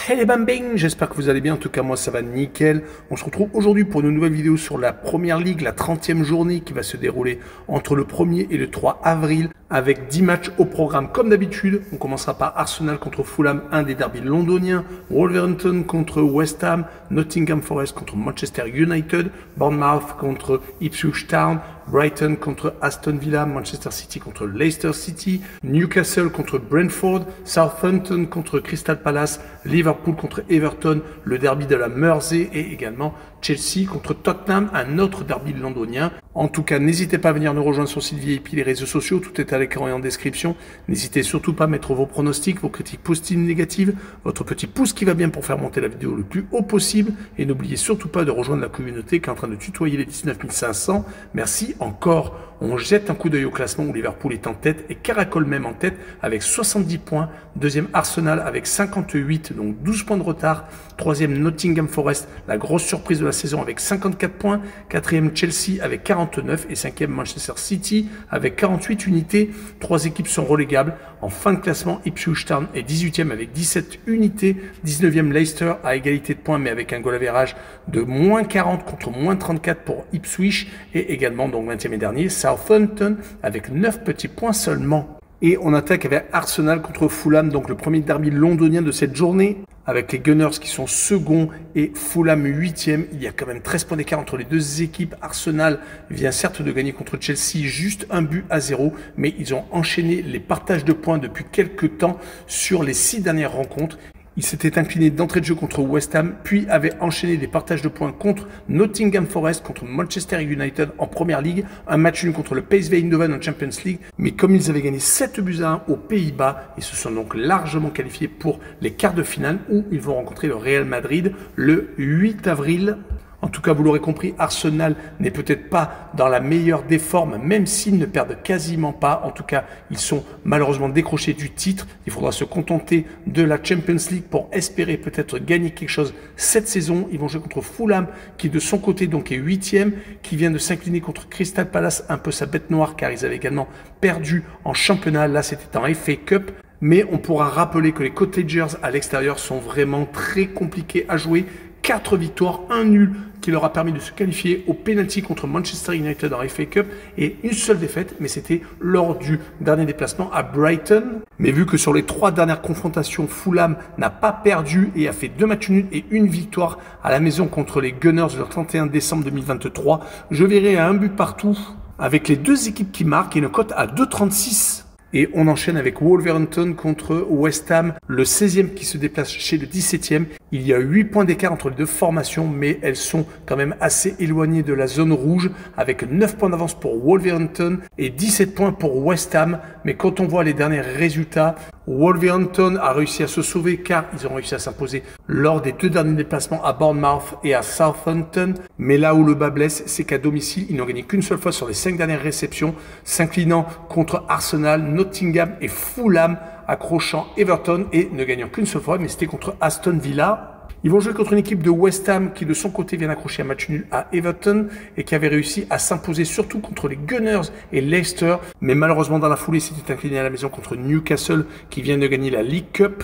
Hey les bambing, j'espère que vous allez bien, en tout cas moi ça va nickel. On se retrouve aujourd'hui pour une nouvelle vidéo sur la Première Ligue, la 30e journée qui va se dérouler entre le 1er et le 3 avril avec 10 matchs au programme comme d'habitude. On commencera par Arsenal contre Fulham, un des derbys londoniens, Wolverhampton contre West Ham, Nottingham Forest contre Manchester United, Bournemouth contre Ipswich Town, Brighton contre Aston Villa, Manchester City contre Leicester City, Newcastle contre Brentford, Southampton contre Crystal Palace, Liverpool contre Everton, le derby de la Mersey et également Chelsea contre Tottenham, un autre derby londonien. En tout cas, n'hésitez pas à venir nous rejoindre sur le site VIP, les réseaux sociaux, tout est à l'écran et en description. N'hésitez surtout pas à mettre vos pronostics, vos critiques positives, négatives, votre petit pouce qui va bien pour faire monter la vidéo le plus haut possible. Et n'oubliez surtout pas de rejoindre la communauté qui est en train de tutoyer les 19 500. Merci encore. On jette un coup d'œil au classement où Liverpool est en tête et caracole même en tête avec 70 points. Deuxième Arsenal avec 58, donc 12 points de retard. Troisième Nottingham Forest, la grosse surprise de la saison avec 54 points. Quatrième Chelsea avec 49 et cinquième Manchester City avec 48 unités. Trois équipes sont relégables. En fin de classement, Ipswich Town est 18e avec 17 unités. 19e Leicester à égalité de points mais avec un goal average de moins 40 contre moins 34 pour Ipswich. Et également donc 20e et dernier Southampton avec 9 petits points seulement. Et on attaque avec Arsenal contre Fulham, donc le premier derby londonien de cette journée, avec les Gunners qui sont second et Fulham 8e. Il y a quand même 13 points d'écart entre les deux équipes. Arsenal vient certes de gagner contre Chelsea, juste 1-0, mais ils ont enchaîné les partages de points depuis quelques temps sur les 6 dernières rencontres. Il s'était incliné d'entrée de jeu contre West Ham, puis avait enchaîné des partages de points contre Nottingham Forest, contre Manchester United en Première Ligue, un match nul contre le PSV Eindhoven en Champions League. Mais comme ils avaient gagné 7-1 aux Pays-Bas, ils se sont donc largement qualifiés pour les quarts de finale où ils vont rencontrer le Real Madrid le 8 avril. En tout cas, vous l'aurez compris, Arsenal n'est peut-être pas dans la meilleure des formes, même s'ils ne perdent quasiment pas. En tout cas, ils sont malheureusement décrochés du titre. Il faudra se contenter de la Champions League pour espérer peut-être gagner quelque chose cette saison. Ils vont jouer contre Fulham, qui de son côté donc est 8e, qui vient de s'incliner contre Crystal Palace, un peu sa bête noire, car ils avaient également perdu en championnat. Là, c'était en FA Cup. Mais on pourra rappeler que les Cottagers à l'extérieur sont vraiment très compliqués à jouer. 4 victoires, 1 nul qui leur a permis de se qualifier au penalty contre Manchester United en FA Cup et une seule défaite, mais c'était lors du dernier déplacement à Brighton. Mais vu que sur les 3 dernières confrontations, Fulham n'a pas perdu et a fait 2 matchs nuls et une victoire à la maison contre les Gunners le 31 décembre 2023, je verrai à un but partout avec les deux équipes qui marquent et une cote à 2,36. Et on enchaîne avec Wolverhampton contre West Ham, le 16e qui se déplace chez le 17e. Il y a 8 points d'écart entre les deux formations, mais elles sont quand même assez éloignées de la zone rouge, avec 9 points d'avance pour Wolverhampton et 17 points pour West Ham. Mais quand on voit les derniers résultats, Wolverhampton a réussi à se sauver car ils ont réussi à s'imposer lors des 2 derniers déplacements à Bournemouth et à Southampton. Mais là où le bas blesse, c'est qu'à domicile, ils n'ont gagné qu'une seule fois sur les 5 dernières réceptions, s'inclinant contre Arsenal, Nottingham et Fulham, accrochant Everton et ne gagnant qu'une seule fois, mais c'était contre Aston Villa. Ils vont jouer contre une équipe de West Ham qui de son côté vient d'accrocher un match nul à Everton et qui avait réussi à s'imposer surtout contre les Gunners et Leicester. Mais malheureusement dans la foulée, c'était incliné à la maison contre Newcastle qui vient de gagner la League Cup.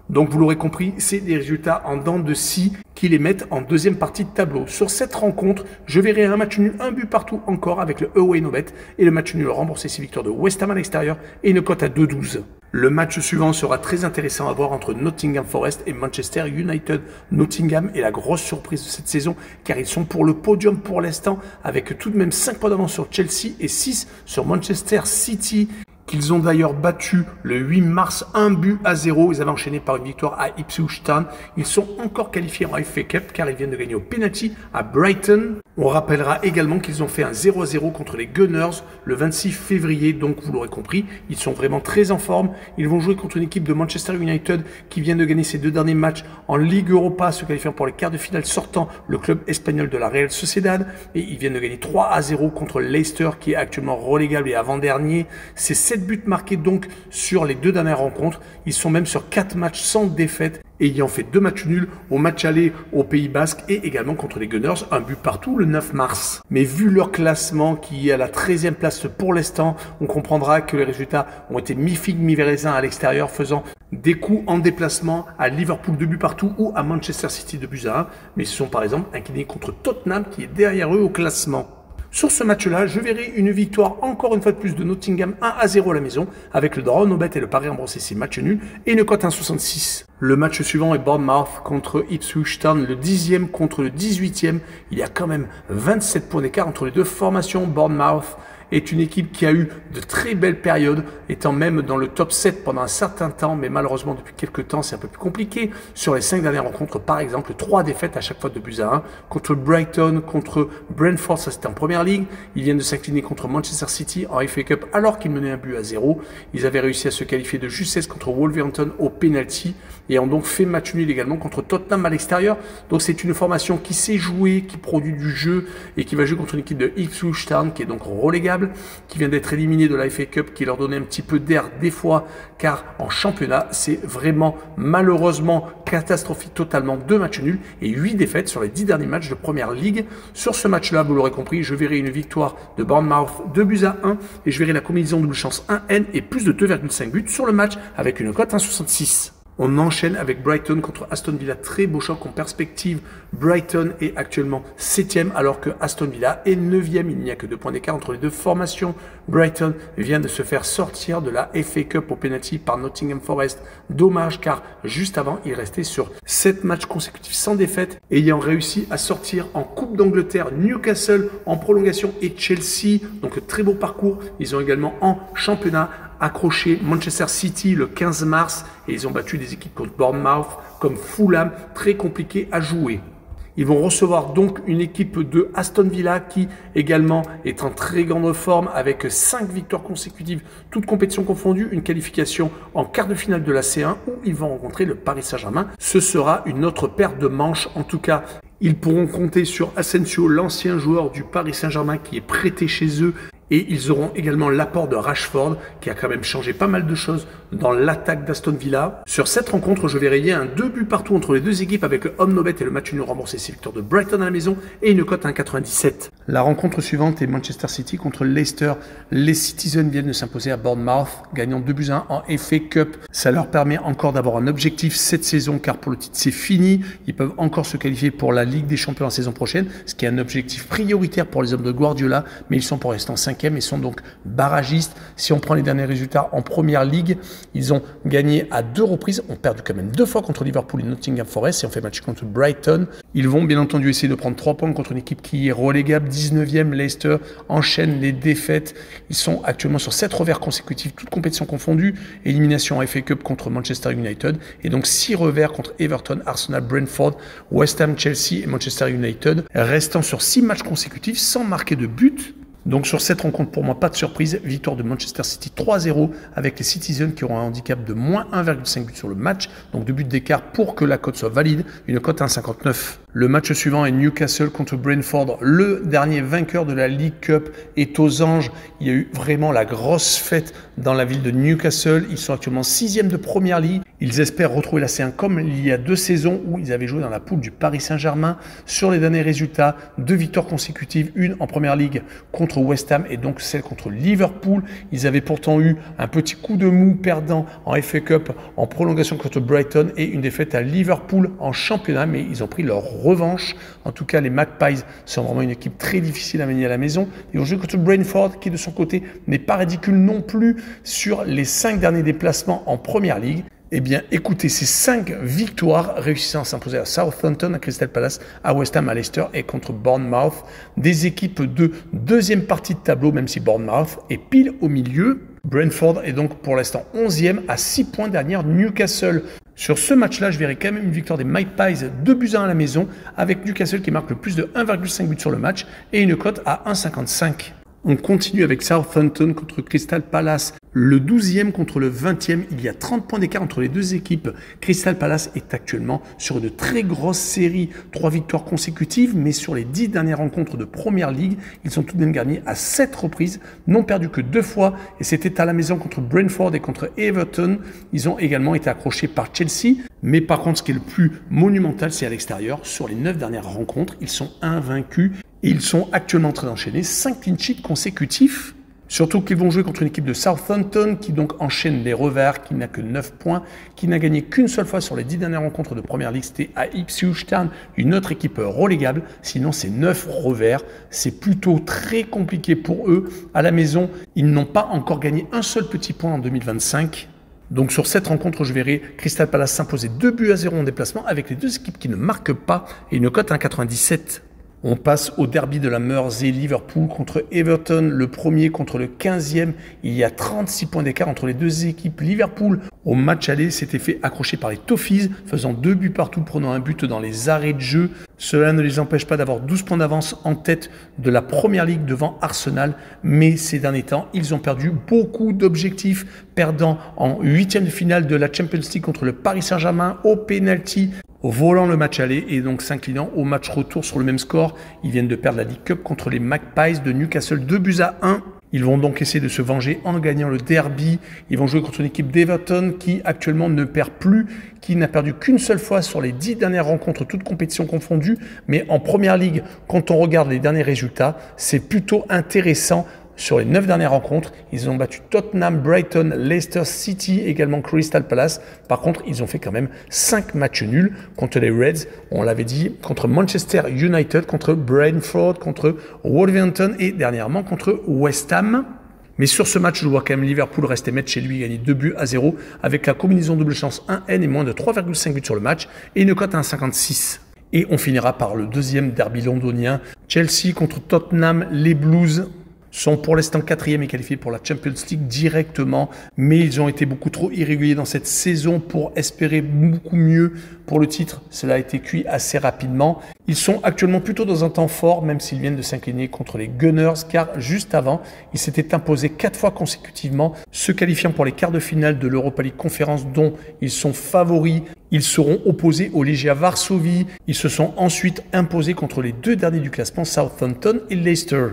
Donc vous l'aurez compris, c'est des résultats en dents de scie qui les mettent en deuxième partie de tableau. Sur cette rencontre, je verrai un match nul, un but partout encore avec le Away No Bet et le match nul remboursé 6 victoires de West Ham à l'extérieur et une cote à 2,12. Le match suivant sera très intéressant à voir entre Nottingham Forest et Manchester United. Nottingham est la grosse surprise de cette saison car ils sont pour le podium pour l'instant avec tout de même 5 points d'avance sur Chelsea et 6 sur Manchester City, qu'ils ont d'ailleurs battu le 8 mars 1-0. Ils avaient enchaîné par une victoire à Ipswich Town. Ils sont encore qualifiés en FA Cup car ils viennent de gagner au penalty à Brighton. On rappellera également qu'ils ont fait un 0-0 contre les Gunners le 26 février. Donc vous l'aurez compris, ils sont vraiment très en forme. Ils vont jouer contre une équipe de Manchester United qui vient de gagner ses 2 derniers matchs en Ligue Europa, se qualifiant pour les quarts de finale sortant le club espagnol de la Real Sociedad. Et ils viennent de gagner 3-0 contre Leicester qui est actuellement relégable et avant-dernier. C'est 7 buts marqués donc sur les 2 dernières rencontres. Ils sont même sur 4 matchs sans défaite ayant fait 2 matchs nuls au match aller au Pays Basque et également contre les Gunners, un but partout le 9 mars. Mais vu leur classement qui est à la 13e place pour l'instant, on comprendra que les résultats ont été mi-figue, mi-raisin à l'extérieur, faisant des coups en déplacement à Liverpool 2 buts partout ou à Manchester City 2 buts à 1, mais ils se sont par exemple inclinés contre Tottenham qui est derrière eux au classement. Sur ce match-là, je verrai une victoire encore une fois de plus de Nottingham 1-0 à la maison avec le draw no bet et le pari remboursé, c'est match nul et une cote 1,66. Le match suivant est Bournemouth contre Ipswich Town, le 10e contre le 18e. Il y a quand même 27 points d'écart entre les deux formations. Bournemouth est une équipe qui a eu de très belles périodes, étant même dans le top 7 pendant un certain temps, mais malheureusement depuis quelques temps c'est un peu plus compliqué. Sur les 5 dernières rencontres, par exemple, 3 défaites à chaque fois de buts à 1, contre Brighton, contre Brentford, ça c'était en première ligue. Ils viennent de s'incliner contre Manchester City en FA Cup alors qu'ils menaient un but à 0. Ils avaient réussi à se qualifier de justesse contre Wolverhampton au penalty et ont donc fait match nul également contre Tottenham à l'extérieur. Donc c'est une formation qui sait jouer, qui produit du jeu et qui va jouer contre une équipe de Ipswich Town qui est donc relégable, qui vient d'être éliminé de la FA Cup, qui leur donnait un petit peu d'air des fois, car en championnat, c'est vraiment malheureusement catastrophique totalement. 2 matchs nuls et 8 défaites sur les 10 derniers matchs de première ligue. Sur ce match-là, vous l'aurez compris, je verrai une victoire de Bournemouth 2 buts à 1 et je verrai la combinaison double chance 1N et plus de 2,5 buts sur le match avec une cote 1,66. On enchaîne avec Brighton contre Aston Villa. Très beau choc en perspective. Brighton est actuellement 7e alors que Aston Villa est 9e. Il n'y a que 2 points d'écart entre les deux formations. Brighton vient de se faire sortir de la FA Cup au penalty par Nottingham Forest. Dommage car juste avant, il restait sur 7 matchs consécutifs sans défaite, ayant réussi à sortir en Coupe d'Angleterre Newcastle en prolongation et Chelsea. Donc très beau parcours. Ils ont également en championnat accroché Manchester City le 15 mars et ils ont battu des équipes comme Bournemouth, comme Fulham, très compliqué à jouer. Ils vont recevoir donc une équipe de Aston Villa qui également est en très grande forme avec 5 victoires consécutives, toutes compétitions confondues, une qualification en quart de finale de la C1 où ils vont rencontrer le Paris Saint-Germain. Ce sera une autre paire de manches en tout cas. Ils pourront compter sur Asensio, l'ancien joueur du Paris Saint-Germain qui est prêté chez eux. Et ils auront également l'apport de Rashford, qui a quand même changé pas mal de choses dans l'attaque d'Aston Villa. Sur cette rencontre, je verrai un 2 buts partout entre les deux équipes avec le home no bet et le match nul remboursé. C'est victoire de Brighton à la maison et une cote à 1,97. La rencontre suivante est Manchester City contre Leicester. Les Citizens viennent de s'imposer à Bournemouth, gagnant 2 buts à 1 en FA Cup. Ça leur permet encore d'avoir un objectif cette saison, car pour le titre, c'est fini. Ils peuvent encore se qualifier pour la Ligue des Champions la saison prochaine, ce qui est un objectif prioritaire pour les hommes de Guardiola, mais ils sont pour l'instant 5e et sont donc barragistes. Si on prend les derniers résultats en première ligue, ils ont gagné à 2 reprises, ont perdu quand même 2 fois contre Liverpool et Nottingham Forest et ont fait match contre Brighton. Ils vont bien entendu essayer de prendre 3 points contre une équipe qui est relégable. 19e, Leicester enchaîne les défaites. Ils sont actuellement sur 7 revers consécutifs, toutes compétitions confondues. Élimination en FA Cup contre Manchester United et donc 6 revers contre Everton, Arsenal, Brentford, West Ham, Chelsea et Manchester United, restant sur 6 matchs consécutifs sans marquer de but. Donc sur cette rencontre, pour moi, pas de surprise, victoire de Manchester City 3-0 avec les Citizens qui auront un handicap de moins 1,5 but sur le match, donc 2 buts d'écart pour que la cote soit valide, une cote à 1,59. Le match suivant est Newcastle contre Brentford. Le dernier vainqueur de la League Cup est aux anges. Il y a eu vraiment la grosse fête dans la ville de Newcastle. Ils sont actuellement 6e de première ligue. Ils espèrent retrouver la C1 comme il y a 2 saisons où ils avaient joué dans la poule du Paris Saint-Germain. Sur les derniers résultats, 2 victoires consécutives, une en première ligue contre West Ham et donc celle contre Liverpool. Ils avaient pourtant eu un petit coup de mou perdant en FA Cup en prolongation contre Brighton et une défaite à Liverpool en championnat, mais ils ont pris leur revanche. En tout cas, les Magpies sont vraiment une équipe très difficile à mener à la maison. Ils ont joué contre Brentford qui de son côté n'est pas ridicule non plus sur les 5 derniers déplacements en première ligue. Eh bien, écoutez, ces 5 victoires réussissant à s'imposer à Southampton, à Crystal Palace, à West Ham, à Leicester et contre Bournemouth. Des équipes de deuxième partie de tableau, même si Bournemouth est pile au milieu. Brentford est donc pour l'instant 11e à 6 points derrière Newcastle. Sur ce match-là, je verrai quand même une victoire des Magpies 2 buts à 1 à la maison, avec Newcastle qui marque le plus de 1,5 but sur le match et une cote à 1,55. On continue avec Southampton contre Crystal Palace. Le 12e contre le 20e, il y a 30 points d'écart entre les deux équipes. Crystal Palace est actuellement sur une très grosse série, 3 victoires consécutives, mais sur les 10 dernières rencontres de Première Ligue, ils sont tout de même gagnés à 7 reprises, n'ont perdu que 2 fois, et c'était à la maison contre Brentford et contre Everton. Ils ont également été accrochés par Chelsea, mais par contre, ce qui est le plus monumental, c'est à l'extérieur. Sur les 9 dernières rencontres, ils sont invaincus, et ils sont actuellement en train d'enchaîner 5 clean sheets consécutifs. Surtout qu'ils vont jouer contre une équipe de Southampton qui donc enchaîne les revers, qui n'a que 9 points, qui n'a gagné qu'une seule fois sur les 10 dernières rencontres de Première Ligue, c'était à Ipswich Town, une autre équipe relégable. Sinon, c'est 9 revers. C'est plutôt très compliqué pour eux. À la maison, ils n'ont pas encore gagné un seul petit point en 2025. Donc sur cette rencontre, je verrai Crystal Palace s'imposer 2-0 en déplacement avec les deux équipes qui ne marquent pas et une cote à 1,97. On passe au derby de la Mersey, Liverpool contre Everton, le premier contre le 15e. Il y a 36 points d'écart entre les deux équipes. Liverpool, au match aller, s'était fait accrocher par les Toffees, faisant 2 buts partout, prenant un but dans les arrêts de jeu. Cela ne les empêche pas d'avoir 12 points d'avance en tête de la Première Ligue devant Arsenal. Mais ces derniers temps, ils ont perdu beaucoup d'objectifs, perdant en 8e de finale de la Champions League contre le Paris Saint-Germain au penalty, volant le match aller et donc s'inclinant au match retour sur le même score. Ils viennent de perdre la League Cup contre les Magpies de Newcastle 2-1. Ils vont donc essayer de se venger en gagnant le derby. Ils vont jouer contre une équipe d'Everton qui actuellement ne perd plus, qui n'a perdu qu'une seule fois sur les 10 dernières rencontres, toutes compétitions confondues. Mais en Première Ligue, quand on regarde les derniers résultats, c'est plutôt intéressant. Sur les 9 dernières rencontres, ils ont battu Tottenham, Brighton, Leicester City, également Crystal Palace. Par contre, ils ont fait quand même 5 matchs nuls contre les Reds, on l'avait dit, contre Manchester United, contre Brentford, contre Wolverhampton et dernièrement contre West Ham. Mais sur ce match, je vois quand même Liverpool rester maître chez lui, gagner 2-0 avec la combinaison double chance 1N et moins de 3,5 buts sur le match et une cote à 1,56. Et on finira par le deuxième derby londonien, Chelsea contre Tottenham, les Blues sont pour l'instant 4e et qualifiés pour la Champions League directement, mais ils ont été beaucoup trop irréguliers dans cette saison pour espérer beaucoup mieux pour le titre. Cela a été cuit assez rapidement. Ils sont actuellement plutôt dans un temps fort, même s'ils viennent de s'incliner contre les Gunners, car juste avant, ils s'étaient imposés 4 fois consécutivement, se qualifiant pour les quarts de finale de l'Europa League Conférence, dont ils sont favoris. Ils seront opposés au Legia Varsovie. Ils se sont ensuite imposés contre les 2 derniers du classement, Southampton et Leicester.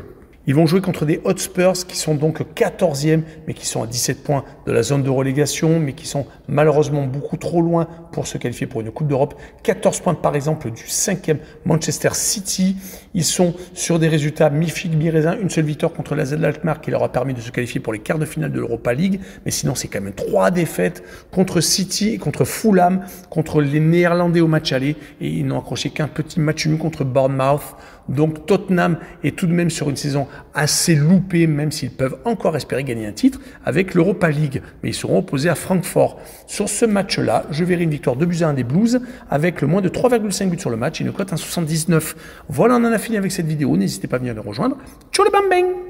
Ils vont jouer contre des Hotspurs qui sont donc 14e, mais qui sont à 17 points de la zone de relégation, mais qui sont malheureusement beaucoup trop loin pour se qualifier pour une Coupe d'Europe. 14 points par exemple du 5e Manchester City. Ils sont sur des résultats mi-figue, mi-raisin. Une seule victoire contre la AZ Alkmaar qui leur a permis de se qualifier pour les quarts de finale de l'Europa League. Mais sinon, c'est quand même 3 défaites contre City et contre Fulham, contre les Néerlandais au match aller. Et ils n'ont accroché qu'un petit match nul contre Bournemouth. Donc Tottenham est tout de même sur une saison assez loupée, même s'ils peuvent encore espérer gagner un titre avec l'Europa League. Mais ils seront opposés à Francfort. Sur ce match-là, je verrai une victoire 2-1 des Blues avec le moins de 3,5 buts sur le match et une cote à 1,79. Voilà, on en a fini avec cette vidéo. N'hésitez pas à venir les rejoindre. Ciao les bang bang!